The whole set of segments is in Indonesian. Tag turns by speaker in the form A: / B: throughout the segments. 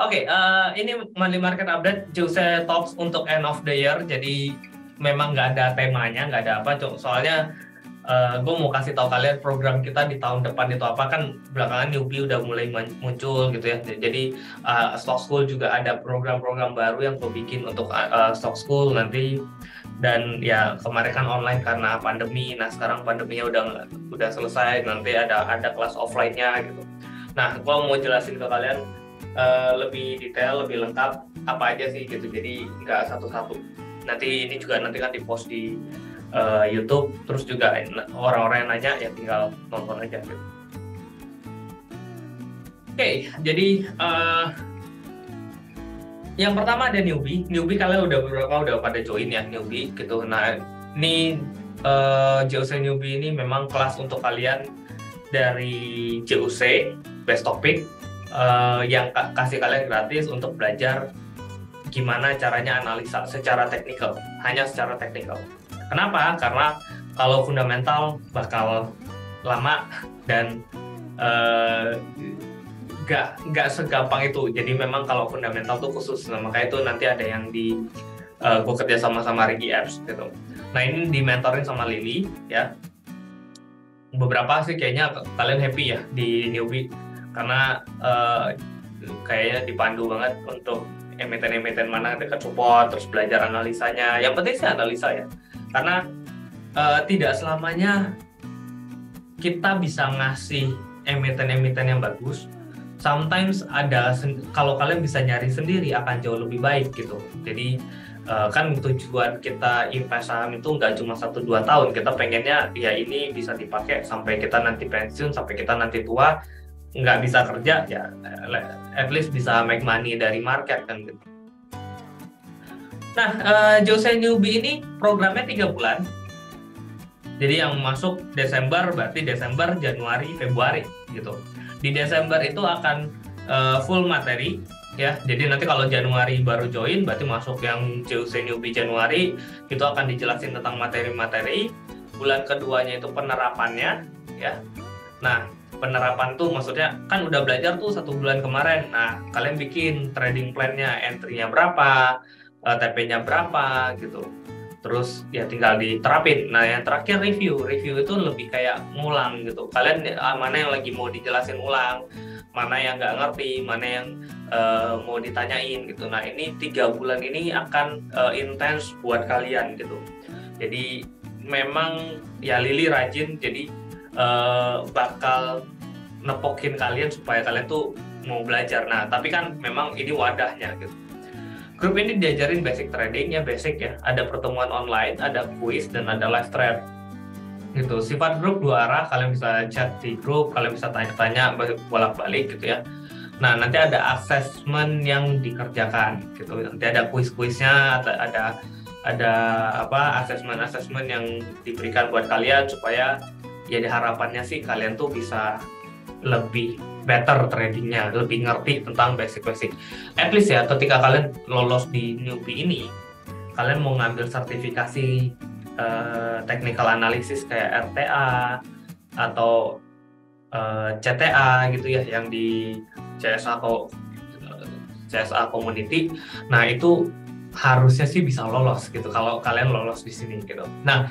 A: Oke, ini money market update Jose Talks untuk end of the year. Jadi memang nggak ada temanya, nggak ada apa. Soalnya gue mau kasih tahu kalian program kita di tahun depan itu apa. Kan belakangan newbie udah mulai muncul gitu ya. Jadi Stock School juga ada program-program baru yang gue bikin untuk Stock School nanti. Dan ya kemarin kan online karena pandemi. Nah sekarang pandeminya udah selesai. Nanti ada kelas offline-nya gitu. Nah, gue mau jelasin ke kalian lebih detail, lebih lengkap apa aja sih gitu. Jadi nggak satu-satu. Nanti ini juga nanti kan di-post di YouTube, terus juga orang-orang yang nanya ya tinggal nonton aja gitu. Oke, jadi yang pertama ada newbie. Newbie kalian udah pada join ya newbie gitu. Nah, ini JOC newbie ini memang kelas untuk kalian dari JOC Best Topic yang kasih kalian gratis untuk belajar gimana caranya analisa secara teknikal, hanya secara teknikal. Kenapa? Karena kalau fundamental bakal lama dan nggak segampang itu. Jadi memang kalau fundamental tuh khusus, nah, makanya itu nanti ada yang di gue kerja sama Rigi Apps gitu. Nah ini dimentorin sama Lily ya. Beberapa sih kayaknya kalian happy ya di newbie karena kayaknya dipandu banget untuk emiten-emiten mana dekat support, terus belajar analisanya. Yang penting sih analisa ya, karena tidak selamanya kita bisa ngasih emiten-emiten yang bagus. Sometimes kalau kalian bisa nyari sendiri akan jauh lebih baik gitu. Jadi kan tujuan kita invest saham itu nggak cuma 1-2 tahun. Kita pengennya ya ini bisa dipakai sampai kita nanti pensiun, sampai kita nanti tua, nggak bisa kerja ya at least bisa make money dari market kan gitu. Nah, Jose Newbie ini programnya 3 bulan. Jadi yang masuk Desember berarti Desember, Januari, Februari gitu. Di Desember itu akan full materi ya. Jadi nanti kalau Januari baru join berarti masuk yang Jose Newbie Januari, itu akan dijelasin tentang materi-materi. Bulan keduanya itu penerapannya ya. Nah, penerapan tuh maksudnya kan udah belajar tuh 1 bulan kemarin. Nah, kalian bikin trading plan-nya, entry-nya berapa, TP-nya berapa gitu. Terus ya tinggal diterapin. Nah, yang terakhir review itu lebih kayak ngulang gitu. Kalian mana yang lagi mau dijelasin ulang, mana yang nggak ngerti, mana yang mau ditanyain gitu. Nah, ini 3 bulan ini akan intens buat kalian gitu. Jadi memang ya Lily rajin, jadi bakal nepokin kalian supaya kalian tuh mau belajar. Nah, tapi kan memang ini wadahnya gitu. Grup ini diajarin basic trading ya, basic ya. Ada pertemuan online, ada quiz, dan ada live trade. Gitu. Sifat grup 2 arah, kalian bisa chat di grup, kalian bisa tanya-tanya bolak-balik gitu ya. Nah, nanti ada assessment yang dikerjakan gitu. Nanti ada quiz-quiznya, ada assessment yang diberikan buat kalian supaya ya harapannya sih kalian tuh bisa lebih better tradingnya, lebih ngerti tentang basic-basic. At least ya ketika kalian lolos di newbie ini, kalian mau ngambil sertifikasi technical analysis kayak RTA atau CTA gitu ya, yang di CSA community. Nah, itu harusnya sih bisa lolos gitu kalau kalian lolos di sini gitu. Nah,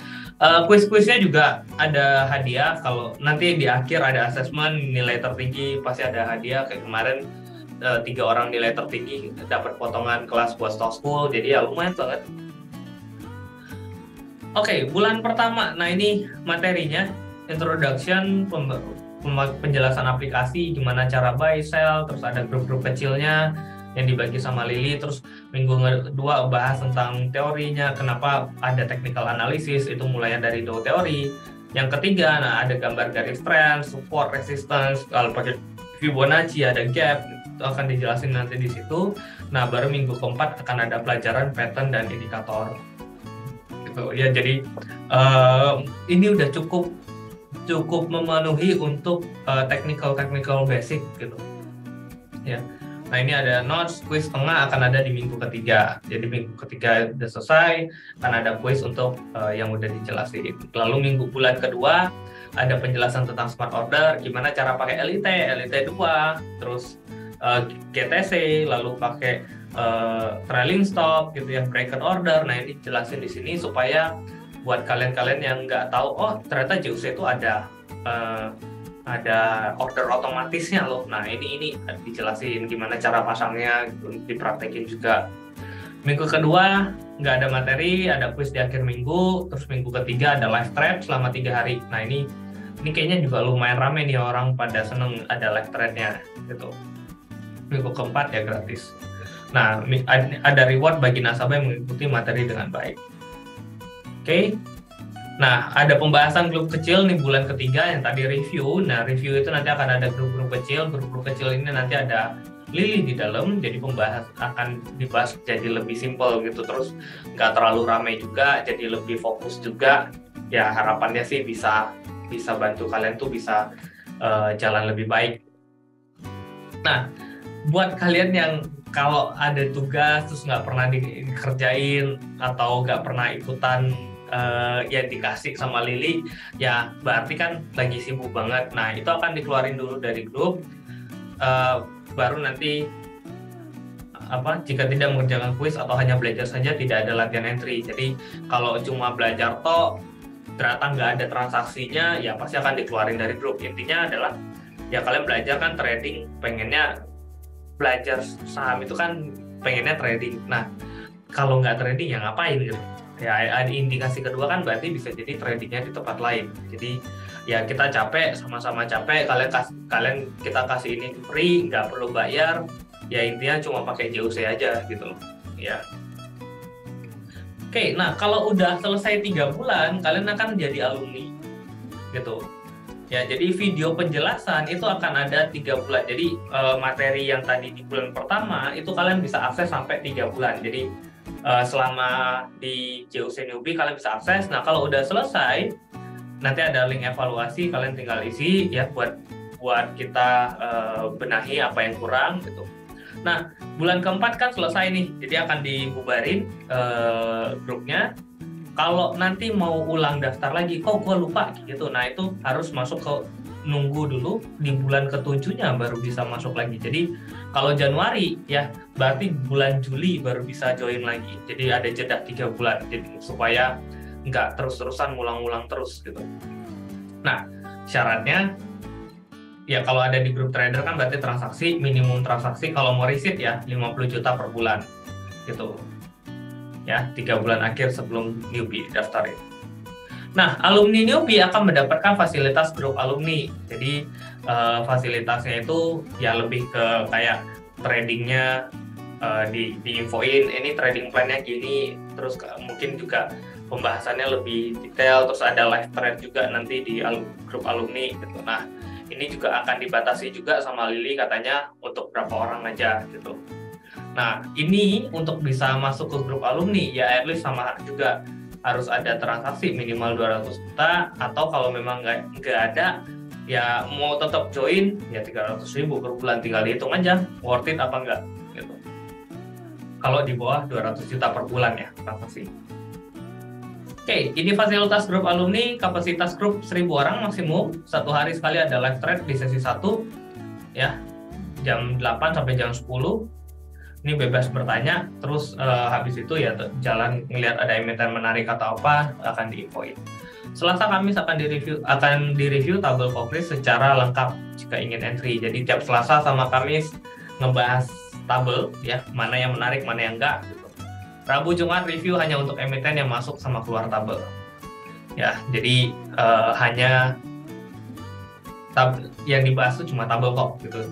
A: quiz-quiznya juga ada hadiah. Kalau nanti di akhir ada assessment, nilai tertinggi pasti ada hadiah. Kayak kemarin 3 orang nilai tertinggi dapat potongan kelas buat Stock School, jadi ya lumayan banget. Oke, bulan pertama. Nah, ini materinya introduction, penjelasan aplikasi, gimana cara buy sell, terus ada grup-grup kecilnya yang dibagi sama Lily. Terus minggu kedua bahas tentang teorinya, kenapa ada technical analysis, itu mulainya dari Dow teori. Yang ketiga, nah ada gambar garis trend, support, resistance, kalau pakai Fibonacci ada gap, itu akan dijelasin nanti di situ. Nah, baru minggu keempat akan ada pelajaran pattern dan indikator gitu ya. Jadi ini udah cukup memenuhi untuk technical basic gitu ya. Nah, ini ada notes, quiz tengah akan ada di minggu ketiga. Jadi minggu ketiga udah selesai, akan ada quiz untuk yang udah dijelasin. Lalu bulan kedua ada penjelasan tentang smart order, gimana cara pakai LIT 2, terus GTC, lalu pakai trailing stop gitu ya, breaker order. Nah ini jelasin di sini supaya buat kalian-kalian yang nggak tahu, oh ternyata JUC itu ada order otomatisnya loh. Nah ini dijelasin gimana cara pasangnya, dipraktekin juga. Minggu kedua nggak ada materi, ada quiz di akhir minggu. Terus minggu ketiga ada live trade selama 3 hari. Nah ini kayaknya juga lumayan rame nih, orang pada seneng ada live trade-nya gitu. Minggu keempat ya gratis. Nah ada reward bagi nasabah yang mengikuti materi dengan baik. Oke. Nah, ada pembahasan grup kecil nih bulan ketiga yang tadi review. Nah, review itu nanti akan ada grup-grup kecil. Grup-grup kecil ini nanti ada Lily di dalam, jadi akan dibahas jadi lebih simpel gitu. Terus nggak terlalu ramai juga, jadi lebih fokus juga. Ya, harapannya sih bisa bantu kalian tuh bisa jalan lebih baik. Nah, buat kalian yang kalau ada tugas terus nggak pernah dikerjain atau nggak pernah ikutan yang dikasih sama Lily, ya berarti kan lagi sibuk banget. Nah itu akan dikeluarin dulu dari grup, baru nanti jika tidak mengerjakan kuis atau hanya belajar saja, tidak ada latihan entry. Jadi kalau cuma belajar toh ternyata nggak ada transaksinya, ya pasti akan dikeluarin dari grup. Intinya adalah ya kalian belajar kan trading, pengennya belajar saham itu kan pengennya trading. Nah kalau nggak trading ya ngapain gitu. Ya ada indikasi kedua kan berarti bisa jadi tradingnya di tempat lain. Jadi ya kita capek, sama-sama capek, kita kasih ini free, nggak perlu bayar, ya intinya cuma pakai JUC aja gitu loh ya. Oke, nah kalau udah selesai 3 bulan kalian akan jadi alumni gitu ya. Jadi video penjelasan itu akan ada 3 bulan. Jadi materi yang tadi di bulan pertama itu kalian bisa akses sampai 3 bulan. Jadi selama di JUC Newbie kalian bisa akses. Nah kalau udah selesai nanti ada link evaluasi, kalian tinggal isi ya buat kita benahi apa yang kurang gitu. Nah bulan keempat kan selesai nih, jadi akan dibubarin grupnya. Kalau nanti mau ulang daftar lagi, kok gue lupa gitu, nah itu harus masuk ke nunggu dulu di bulan ke-7-nya baru bisa masuk lagi. Jadi kalau Januari ya berarti bulan Juli baru bisa join lagi. Jadi ada jeda 3 bulan jadi supaya nggak terus-terusan ngulang-ngulang terus gitu. Nah syaratnya ya kalau ada di grup trader kan berarti transaksi, minimum transaksi kalau mau riset ya 50 juta per bulan gitu ya, 3 bulan akhir sebelum newbie daftarin. Nah, alumni newbie akan mendapatkan fasilitas grup alumni. Jadi fasilitasnya itu ya lebih ke kayak tradingnya diinfoin, ini trading plan-nya gini, terus mungkin juga pembahasannya lebih detail, terus ada live trade juga nanti di grup alumni gitu. Nah, ini juga akan dibatasi juga sama Lily katanya untuk berapa orang aja gitu. Nah, ini untuk bisa masuk ke grup alumni ya at least sama juga harus ada transaksi minimal 200 juta, atau kalau memang nggak ada ya mau tetap join ya 300.000 per bulan, tinggal dihitung aja worth it apa enggak gitu. Kalau di bawah 200 juta per bulan ya transaksi. Oke, ini fasilitas grup alumni, kapasitas grup 1.000 orang maksimum, 1 hari sekali ada live trade di sesi 1 ya, jam 8 sampai jam 10. Ini bebas bertanya, terus habis itu ya jalan ngelihat ada emiten menarik atau apa akan diinfoin. Selasa Kamis akan direview tabel Kokris secara lengkap jika ingin entry. Jadi tiap Selasa sama Kamis ngebahas tabel ya, mana yang menarik, mana yang enggak gitu. Rabu Jumat review hanya untuk emiten yang masuk sama keluar tabel. Ya, jadi hanya yang dibahas itu cuma tabel kok gitu.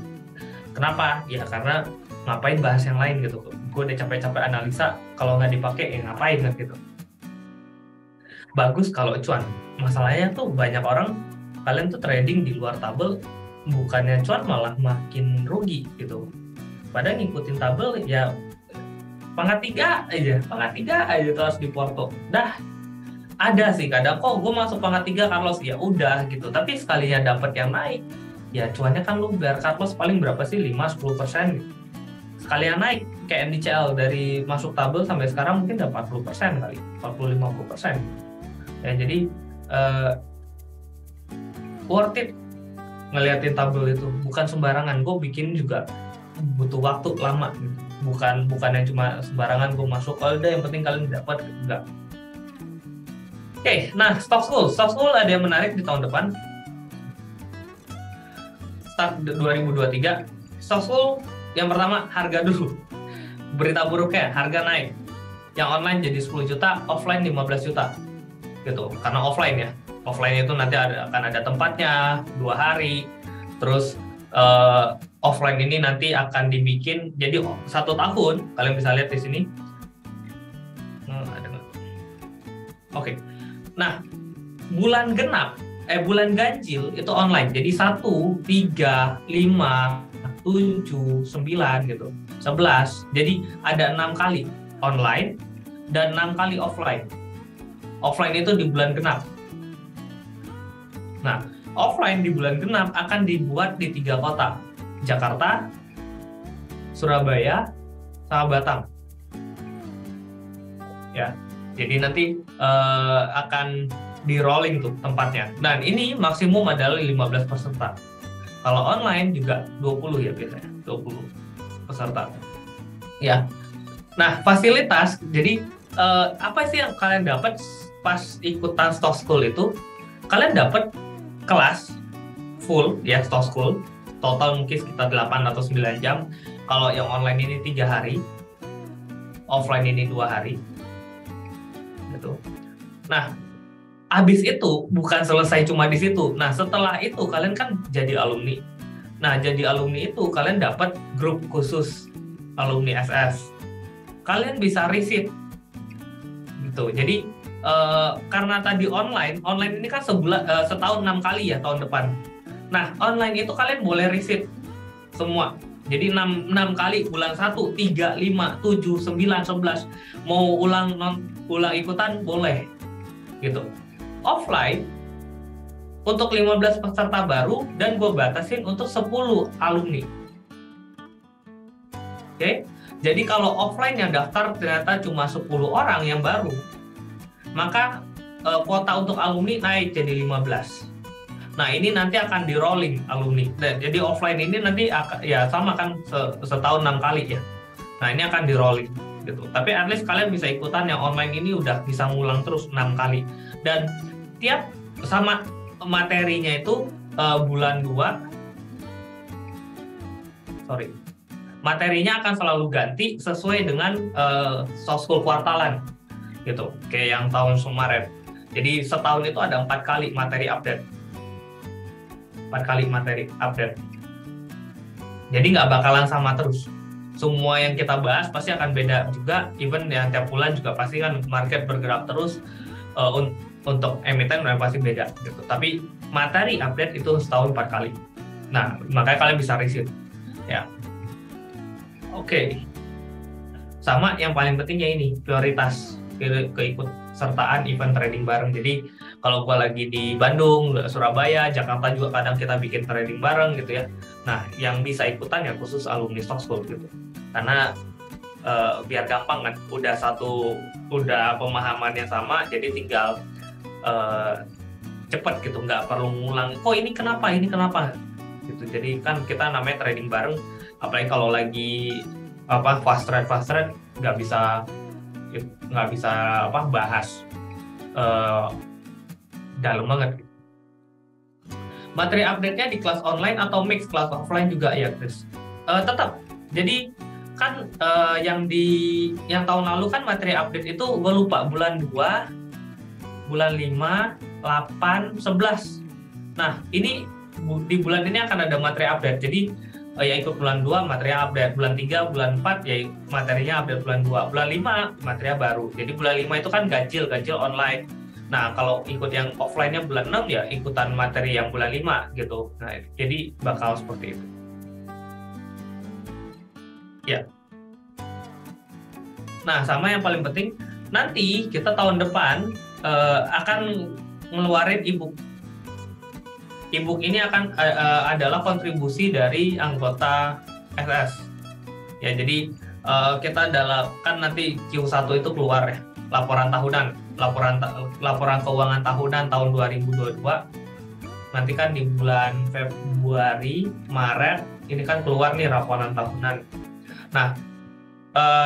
A: Kenapa? Ya karena ngapain bahas yang lain gitu. Gue udah capek-capek analisa, kalau nggak dipakai ya ngapain gitu. Bagus kalau cuan. Masalahnya tuh banyak orang, kalian tuh trading di luar tabel, bukannya cuan malah makin rugi gitu. Padahal ngikutin tabel ya pangkat 3 aja terus di Porto. Dah ada sih kadang kok gue masuk pangkat 3 Carlos ya udah gitu. Tapi sekalinya dapat yang naik, ya cuannya kan luber. Carlos paling berapa sih, 5-10% gitu. Sekalian naik kayak NDCL dari masuk tabel sampai sekarang mungkin udah 40% kali, 40-50%. Ya jadi worth it ngeliatin tabel itu, bukan sembarangan. Gue bikin juga butuh waktu lama gitu. Bukan yang cuma sembarangan gue masuk, oh udah yang penting kalian dapat, enggak. Oke, nah Stock School ada yang menarik di tahun depan. Start 2023, Stock School yang pertama harga dulu. Berita buruknya, harga naik. Yang online jadi 10 juta, offline 15 juta. Gitu, karena offline ya. Offline itu nanti akan ada tempatnya 2 hari. Terus offline ini nanti akan dibikin jadi 1 tahun. Kalian bisa lihat di sini. Oke. Nah, bulan ganjil itu online. Jadi 1, 3, 5, 7, 9 gitu. 11. Jadi ada 6 kali online dan 6 kali offline. Offline itu di bulan genap. Nah, offline di bulan genap akan dibuat di 3 kota. Jakarta, Surabaya, sama Batam. Ya. Jadi nanti akan di rolling tuh tempatnya. Dan ini maksimum adalah 15 peserta. Kalau online juga 20 ya biasanya, 20 peserta. Ya. Nah, fasilitas, jadi apa sih yang kalian dapat pas ikutan Stock School itu? Kalian dapat kelas full ya, Stock School. Total mungkin sekitar 8 atau 9 jam. Kalau yang online ini 3 hari, offline ini 2 hari. Gitu. Nah, habis itu bukan selesai cuma di situ. Nah, setelah itu kalian kan jadi alumni. Nah, jadi alumni itu kalian dapat grup khusus alumni SS. Kalian bisa receipt. Gitu. Jadi karena tadi online ini kan setahun 6 kali ya tahun depan. Nah, online itu kalian boleh receipt semua. Jadi 6 kali, bulan 1, 3, 5, 7, 9, 11. Mau ulang ikutan boleh. Gitu. Offline untuk 15 peserta baru dan gue batasin untuk 10 alumni. Oke. Jadi kalau offline yang daftar ternyata cuma 10 orang yang baru, maka kuota untuk alumni naik jadi 15. Nah, ini nanti akan di rolling alumni. Jadi offline ini nanti ya sama kan setahun 6 kali ya. Nah, ini akan di rolling gitu. Tapi at least kalian bisa ikutan yang online ini udah bisa ngulang terus 6 kali. Dan tiap sama materinya itu bulan 2. Materinya akan selalu ganti sesuai dengan Stock School kuartalan. Gitu. Kayak yang tahun kemarin. Jadi setahun itu ada 4 kali materi update. 4 kali materi update. Jadi nggak bakalan sama terus. Semua yang kita bahas pasti akan beda juga. Even yang tiap bulan juga pasti kan market bergerak terus. Untuk emiten pasti beda. Gitu. Tapi materi update itu setahun 4 kali. Nah, makanya kalian bisa receipt. Ya. Oke. Sama yang paling pentingnya ini, prioritas keikutsertaan event trading bareng. Jadi kalau gua lagi di Bandung, Surabaya, Jakarta juga kadang kita bikin trading bareng gitu ya. Nah, yang bisa ikutan ya khusus alumni Stock School gitu. Karena biar gampang kan, udah pemahamannya sama, jadi tinggal cepet gitu, nggak perlu ngulang. Oh ini kenapa gitu. Jadi kan kita namanya trading bareng, apalagi kalau lagi fast trade nggak bisa bahas dalam banget. Materi update-nya di kelas online atau mix kelas offline juga ya, Chris? Tetap. Jadi kan yang tahun lalu kan materi update itu gue lupa bulan 2, bulan 5, 8, 11. Nah, ini di bulan ini akan ada materi update. Jadi ya ikut bulan 2 materi update, bulan 3, bulan 4 ya materinya update bulan 2, bulan 5 materinya baru. Jadi bulan 5 itu kan ganjil online. Nah, kalau ikut yang offline-nya bulan 6 ya ikutan materi yang bulan 5 gitu. Nah, jadi bakal seperti itu. Ya. Nah, sama yang paling penting, nanti kita tahun depan akan ngeluarin e-book. E-book ini akan adalah kontribusi dari anggota SS. Ya, jadi kita kan nanti Q1 itu keluar ya, laporan tahunan, laporan keuangan tahunan tahun 2022. Nanti kan di bulan Februari, Maret, ini kan keluar nih laporan tahunan. Nah,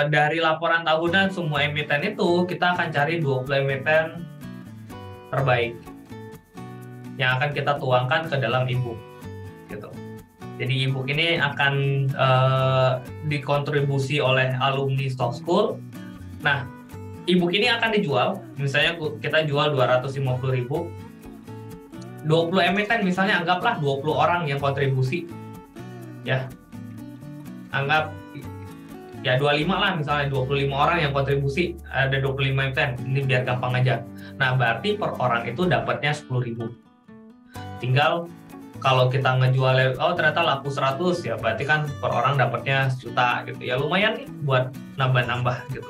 A: dari laporan tahunan semua emiten itu kita akan cari 20 emiten terbaik yang akan kita tuangkan ke dalam e-book gitu. Jadi e-book ini akan dikontribusi oleh alumni Stock School. Nah, e-book ini akan dijual, misalnya kita jual 250.000, 20 emiten misalnya, anggaplah 20 orang yang kontribusi, ya, anggap ya 25 lah misalnya, 25 orang yang kontribusi, ada 25 emiten, ini biar gampang aja. Nah, berarti per orang itu dapatnya 10.000. Tinggal kalau kita ngejual, oh ternyata laku 100, ya berarti kan per orang dapatnya 1 juta gitu, ya lumayan nih buat nambah-nambah gitu.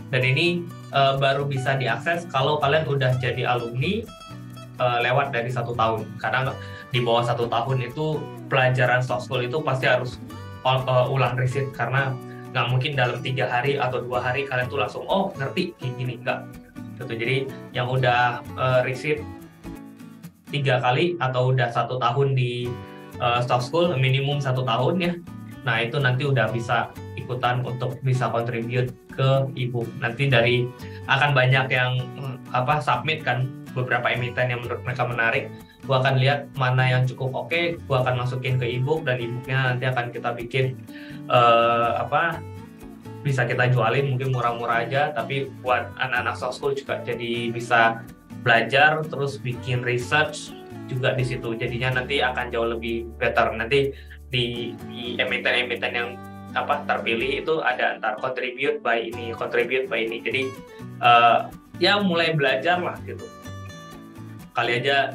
A: Dan ini baru bisa diakses kalau kalian udah jadi alumni lewat dari 1 tahun. Karena di bawah 1 tahun itu pelajaran Stock School itu pasti harus ulang riset, karena nggak mungkin dalam 3 hari atau 2 hari kalian tuh langsung ngerti kayak gini, enggak gitu. Jadi yang udah riset 3 kali atau udah 1 tahun di Stock School, minimum 1 tahun ya, nah itu nanti udah bisa ikutan untuk bisa contribute ke e-book. Nanti akan banyak yang submit kan beberapa emiten yang menurut mereka menarik. Gua akan lihat mana yang cukup oke, gua akan masukin ke e-book, dan e-booknya nanti akan kita bikin bisa kita jualin, mungkin murah-murah aja, tapi buat anak-anak Stock School juga jadi bisa belajar terus bikin research juga di situ. Jadinya nanti akan jauh lebih better. Nanti di emiten-emiten yang terpilih itu ada ntar contribute by ini. Jadi ya mulai belajar lah gitu. Kali aja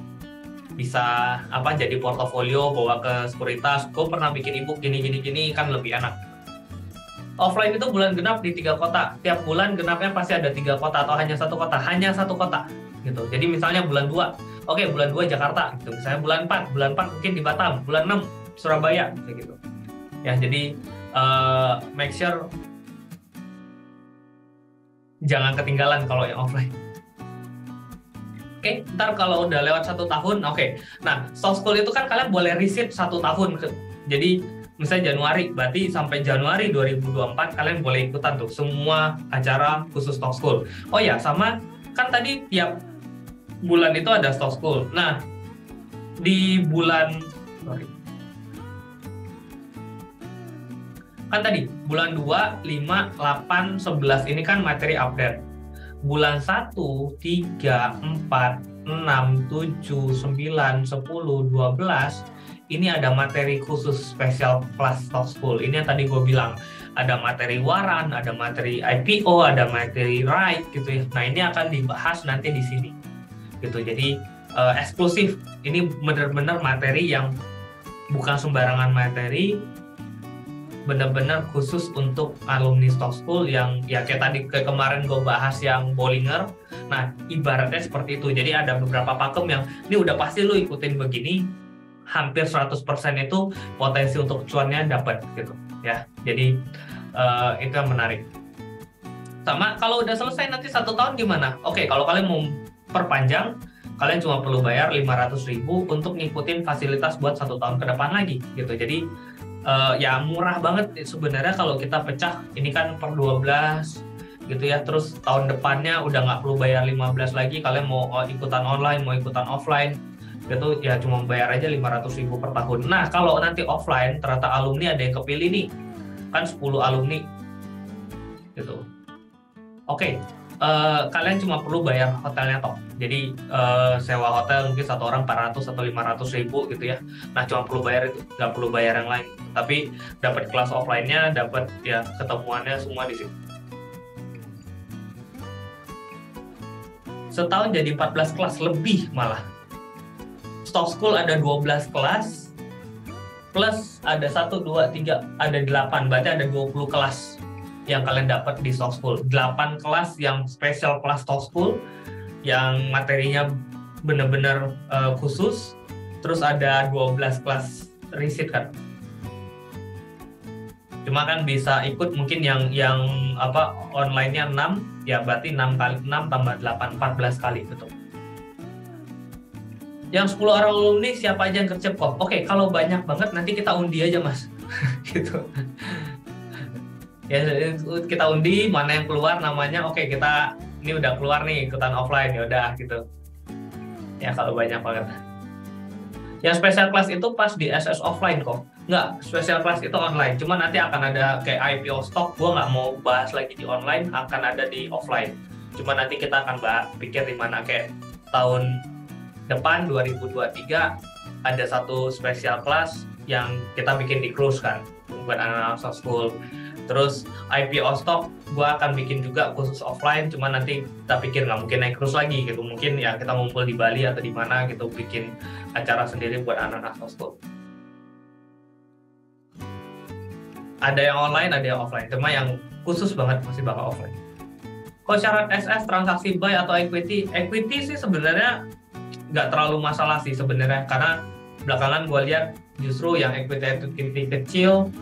A: bisa jadi portofolio, bawa ke sekuritas. Gue pernah bikin e-book gini kan lebih enak. Offline itu bulan genap di 3 kota. Tiap bulan genapnya pasti ada 3 kota atau hanya 1 kota. Hanya 1 kota gitu. Jadi misalnya bulan 2, bulan 2 Jakarta gitu. Misalnya bulan 4 mungkin di Batam, bulan 6 Surabaya gitu. Ya, jadi make sure jangan ketinggalan kalau yang offline. Oke, ntar kalau udah lewat 1 tahun, Nah, Stock School itu kan kalian boleh riset 1 tahun. Jadi misalnya Januari, berarti sampai Januari 2024 kalian boleh ikutan tuh semua acara khusus Stock School. Oh ya, sama kan tadi tiap bulan itu ada Stock School. Nah, di bulan kan tadi bulan 2, 5, 8, 11 ini kan materi update. Bulan 1, 3, 4, 6, 7, 9, 10, 12 ini ada materi khusus spesial kelas Stock School. Ini yang tadi gue bilang, ada materi waran, ada materi IPO, ada materi right gitu ya. Nah, ini akan dibahas nanti di sini gitu. Jadi eksklusif. Ini benar-benar materi yang bukan sembarangan materi, benar-benar khusus untuk alumni Stock School yang ya kayak kemarin gue bahas yang Bollinger. Nah, ibaratnya seperti itu. Jadi ada beberapa pakem yang ini udah pasti lu ikutin begini, hampir 100% itu potensi untuk cuannya dapat gitu ya. Jadi itu yang menarik. Sama kalau udah selesai nanti 1 tahun gimana? Kalau kalian mau perpanjang, kalian cuma perlu bayar 500.000 untuk ngikutin fasilitas buat 1 tahun ke depan lagi gitu. Jadi ya murah banget sebenarnya kalau kita pecah. Ini kan per 12 gitu ya, terus tahun depannya udah nggak perlu bayar 15 lagi. Kalian mau ikutan online, mau ikutan offline gitu ya, cuma bayar aja 500.000 per tahun. Nah, kalau nanti offline ternyata alumni ada yang kepilih nih, kan 10 alumni gitu. Kalian cuma perlu bayar hotelnya toh. Jadi sewa hotel mungkin 1 orang 400 atau 500.000 gitu ya. Nah, cuma perlu bayar itu, nggak perlu bayar yang lain. Tapi dapat kelas offline-nya, dapat ya ketemuannya semua di situ. Setahun jadi 14 kelas lebih malah. Stock School ada 12 kelas, plus ada 1, 2, 3, ada 8, berarti ada 20 kelas yang kalian dapat di Stock School. 8 kelas yang spesial kelas Stock School, yang materinya benar-benar khusus, terus ada 12 kelas riset kan. Cuma kan bisa ikut mungkin yang online-nya 6, ya berarti 6 kali 6 tambah 8, 14 kali, betul. Yang 10 orang alumni siapa aja yang kerja kok? Kalau banyak banget nanti kita undi aja mas. gitu. Ya kita undi mana yang keluar namanya, oke kita ini udah keluar nih ikutan offline, ya udah gitu. Ya kalau banyak banget. Yang special class itu pas di SS offline kok. Nggak, special class itu online. Cuma nanti akan ada kayak IPO stock, gue nggak mau bahas lagi di online, akan ada di offline. Cuma nanti kita akan pikir di mana kayak tahun depan 2023 ada satu special class yang kita bikin di cruise kan, buat anak-anak soft school. Terus IPO stock gue akan bikin juga khusus offline, cuma nanti kita pikir nggak mungkin naik cruise lagi gitu, mungkin ya kita ngumpul di Bali atau di mana gitu, bikin acara sendiri buat anak-anak soft school. Ada yang online, ada yang offline, cuma yang khusus banget masih bakal offline. Kalau syarat SS transaksi buy atau equity sih sebenarnya nggak terlalu masalah sih sebenarnya, karena belakangan gue lihat justru yang equity kecil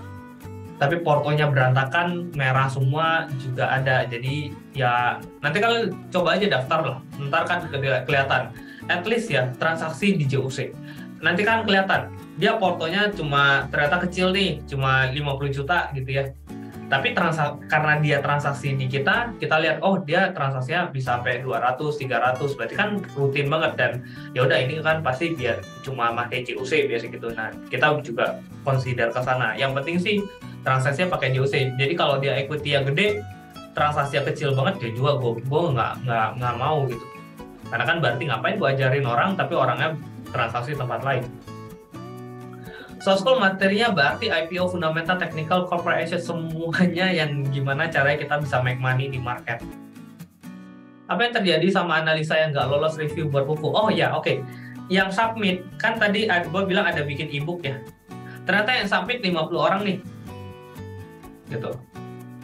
A: tapi portonya berantakan, merah semua juga ada. Jadi ya nanti kalian coba aja daftar lah, ntar kan kelihatan at least ya transaksi di JOC. Nanti kan kelihatan dia portonya cuma ternyata kecil nih, cuma 50 juta gitu ya. Tapi karena dia transaksi di kita lihat oh dia transaksinya bisa sampai 200, 300, berarti kan rutin banget, dan ya udah ini kan pasti dia cuma pakai JOC biasa gitu. Nah, kita juga consider ke sana. Yang penting sih transaksinya pakai JOC. Jadi kalau dia equity yang gede, transaksinya kecil banget, dia juga gue nggak mau gitu. Karena kan berarti ngapain gue ajarin orang tapi orangnya transaksi tempat lain. Soft school materinya berarti IPO, fundamental, technical, corporate asset, semuanya yang gimana caranya kita bisa make money di market. Apa yang terjadi sama analisa yang nggak lolos review buat buku? Oh ya, oke. Yang submit, kan tadi gue bilang ada bikin ebook ya. Ternyata yang submit 50 orang nih. Gitu.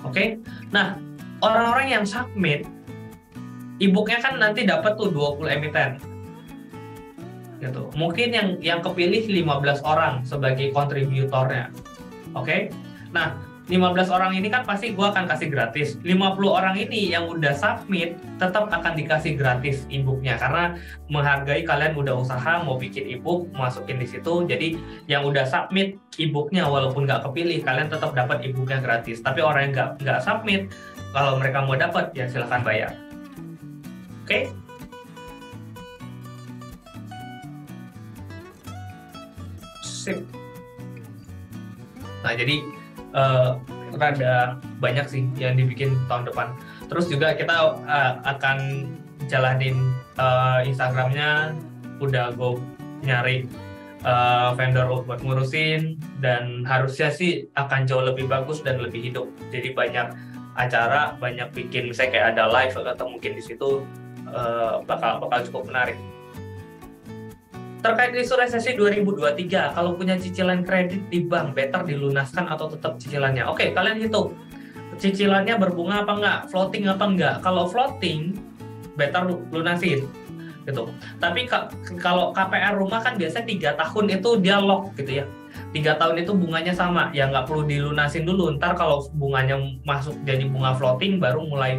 A: Oke. Nah, orang-orang yang submit, ebooknya kan nanti dapat tuh 20 emiten. Gitu. Mungkin yang kepilih 15 orang sebagai kontributornya. Oke. Nah, 15 orang ini kan pasti gue akan kasih gratis. 50 orang ini yang udah submit tetap akan dikasih gratis e-booknya, karena menghargai kalian udah usaha mau bikin e-book, masukin di situ. Jadi yang udah submit e-booknya walaupun nggak kepilih, kalian tetap dapat e-booknya gratis. Tapi orang yang nggak submit, kalau mereka mau dapat ya silahkan bayar. Oke. Nah, jadi rada banyak sih yang dibikin tahun depan. Terus juga kita akan jalanin Instagramnya, udah gue nyari vendor buat ngurusin, dan harusnya sih akan jauh lebih bagus dan lebih hidup. Jadi banyak acara, banyak bikin misalnya kayak ada live atau mungkin di situ bakal cukup menarik. Terkait isu resesi 2023, kalau punya cicilan kredit di bank, better dilunaskan atau tetap cicilannya? Oke, kalian hitung cicilannya berbunga apa enggak, floating apa enggak. Kalau floating, better lunasin gitu. Tapi kalau KPR rumah kan biasanya 3 tahun itu dia lock gitu ya. 3 tahun itu bunganya sama, ya nggak perlu dilunasin dulu. Ntar kalau bunganya masuk jadi bunga floating, baru mulai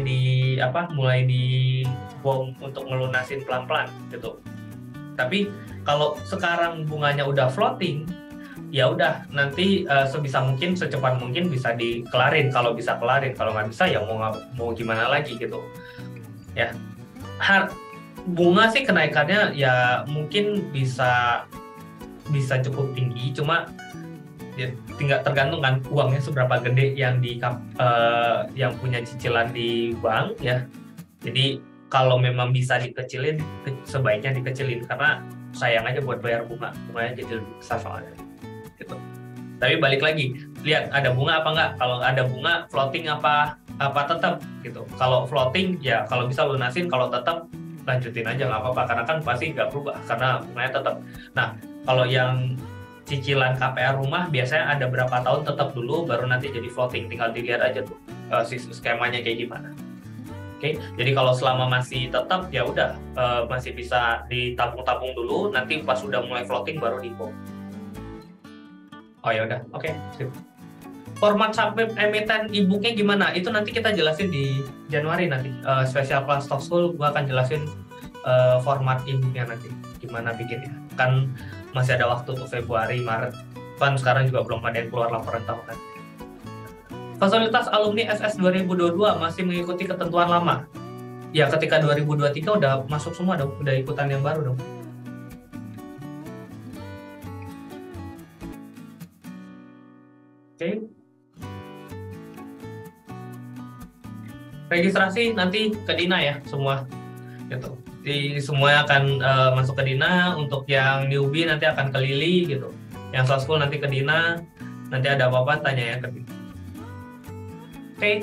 A: di bom untuk melunasin pelan-pelan gitu. Tapi kalau sekarang bunganya udah floating, ya udah nanti sebisa mungkin, secepat mungkin bisa dikelarin. Kalau bisa kelarin, kalau nggak bisa ya mau gimana lagi gitu. Ya, bunga sih kenaikannya ya mungkin bisa cukup tinggi, cuma ya tinggal tergantung kan uangnya seberapa gede yang yang punya cicilan di bank ya. Jadi kalau memang bisa dikecilin, sebaiknya dikecilin, karena sayang aja buat bayar bunganya jadi lebih besar soalnya gitu. Tapi balik lagi, lihat ada bunga apa enggak. Kalau ada bunga, floating apa tetap gitu. Kalau floating ya kalau bisa lunasin, kalau tetap lanjutin aja nggak apa-apa, karena kan pasti nggak berubah karena bunganya tetap. Nah, kalau yang cicilan KPR rumah biasanya ada berapa tahun tetap dulu, baru nanti jadi floating. Tinggal dilihat aja tuh skemanya kayak gimana. Oke, jadi kalau selama masih tetap ya udah masih bisa ditabung-tabung dulu, nanti pas udah mulai floating baru dipo. Oh ya udah, oke. Sip. Format submit emiten e-booknya gimana? Itu nanti kita jelasin di Januari nanti. Special Class Talk School gua akan jelasin format e-booknya nanti gimana bikinnya. Kan masih ada waktu tuh Februari, Maret kan sekarang juga belum ada yang keluar laporan tahunan. Fasilitas alumni SS 2022 masih mengikuti ketentuan lama. Ya, ketika 2023 udah masuk semua dong, udah ikutan yang baru dong. Oke. Registrasi nanti ke Dina ya semua. Gitu. Di semua akan masuk ke Dina. Untuk yang newbie nanti akan ke Lili gitu. Yang soft school nanti ke Dina. Nanti ada apa-apa tanya ya ke Dina. Oke.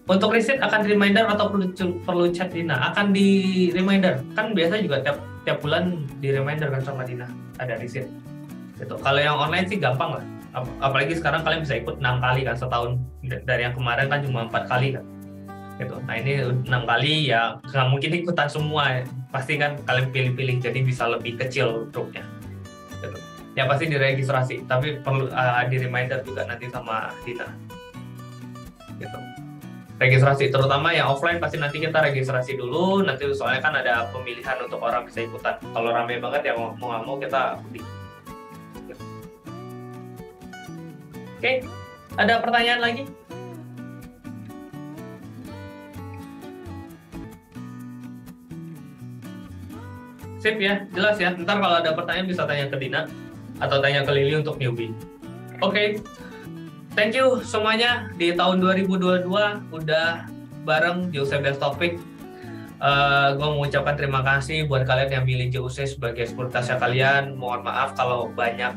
A: Untuk receipt akan di reminder atau perlu chat Dina? Akan di reminder. Kan biasa juga tiap bulan di reminder kan sama Dina ada receipt. Gitu. Kalau yang online sih gampang lah. Apalagi sekarang kalian bisa ikut 6 kali kan setahun. Dari yang kemarin kan cuma 4 kali kan. Gitu. Nah ini 6 kali ya nggak mungkin ikutan semua, pasti kan kalian pilih-pilih jadi bisa lebih kecil grupnya. Gitu. Ya pasti diregistrasi, tapi perlu di reminder juga nanti sama Dina. Gitu. Registrasi terutama yang offline pasti nanti kita registrasi dulu, nanti soalnya kan ada pemilihan untuk orang bisa ikutan. Kalau ramai banget ya mau nggak mau kita undi. Gitu. Oke, ada pertanyaan lagi? Sip ya, jelas ya. Ntar kalau ada pertanyaan bisa tanya ke Dina atau tanya ke Lili untuk newbie. Oke. Thank you semuanya di tahun 2022 udah bareng JUC Best Topic. Gue mengucapkan terima kasih buat kalian yang milih JUC sebagai sekuritasnya kalian. Mohon maaf kalau banyak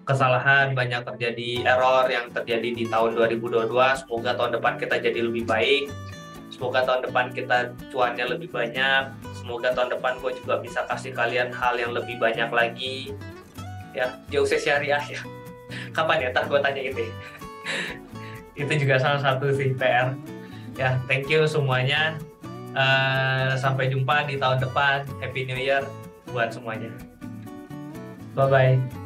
A: kesalahan, banyak terjadi error yang terjadi di tahun 2022. Semoga tahun depan kita jadi lebih baik. Semoga tahun depan kita cuannya lebih banyak. Semoga tahun depan gue juga bisa kasih kalian hal yang lebih banyak lagi. Ya, JUC syariah ya. Kapan ya? Ntar gue tanya itu. Itu juga salah satu sih PR. Ya, thank you semuanya. Sampai jumpa di tahun depan. Happy New Year buat semuanya. Bye-bye.